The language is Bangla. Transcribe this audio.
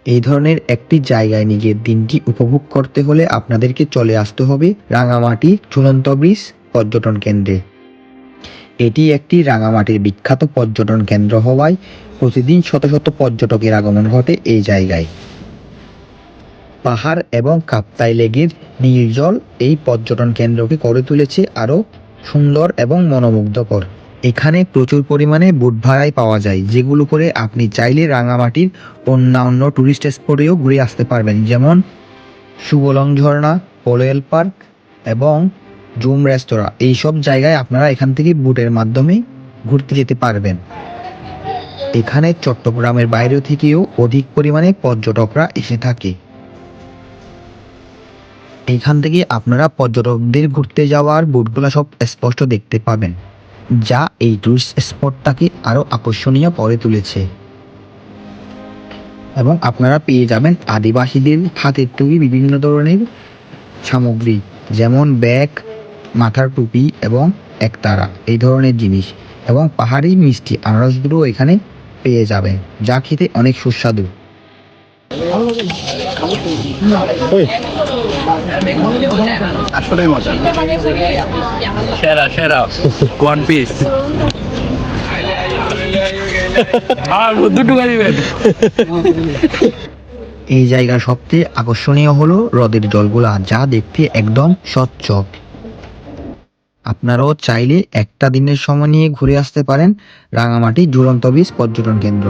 এই ধরনের একটি জায়গায় নিজের দিনটি উপভোগ করতে হলে আপনাদেরকে চলে আসতে হবে রাঙামাটি ঝুলন্ত ব্রিজ পর্যটন কেন্দ্রে। এটি একটি রাঙামাটির বিখ্যাত পর্যটন কেন্দ্র হওয়ায় প্রতিদিন শত শত পর্যটকের আগমন ঘটে এই জায়গায়। পাহাড় এবং কাপ্তাই লেকের নীল জল এই পর্যটন কেন্দ্রকে করে তুলেছে আরও সুন্দর এবং মনোমুগ্ধকর। এখানে প্রচুর পরিমাণে বোট ভাড়ায় পাওয়া যায়, যেগুলো করে আপনি চাইলে রাঙামাটির অন্যান্য টুরিস্ট স্পটেও ঘুরে আসতে পারবেন, যেমন সুবলং ঝর্ণা, পোলোয়েল পার্ক এবং জুম রেস্তোরাঁ। এইসব জায়গায় আপনারা এখান থেকে বোটের মাধ্যমে ঘুরতে যেতে পারবেন। এখানে চট্টগ্রামের বাইরে থেকেও অধিক পরিমাণে পর্যটকরা এসে থাকে। এইখান থেকে আপনারা পর্যটকদের ঘুরতে যাওয়ার বোটগুলো সব স্পষ্ট দেখতে পাবেন, যা এই টুরিস্ট স্পটটাকে আরও আকর্ষণীয় করে তুলেছে। এবং আপনারা পেয়ে যাবেন আদিবাসীদের হাতের তৈরি বিভিন্ন ধরনের সামগ্রী, যেমন ব্যাগ, মাথার টুপি এবং একতারা, এই ধরনের জিনিস। এবং পাহাড়ি মিষ্টি আনারসগুলো এখানে পেয়ে যাবেন, যা খেতে অনেক সুস্বাদু। আসলেই মজা, সেরা সেরা ওয়ান পিস। এই জায়গার সবচেয়ে আকর্ষণীয় হলো হ্রদের জলগুলা, যা দেখতে একদম স্বচ্ছ। আপনারাও চাইলে একটা দিনের সময় নিয়ে ঘুরে আসতে পারেন রাঙামাটি ঝুলন্ত ব্রিজ পর্যটন কেন্দ্র।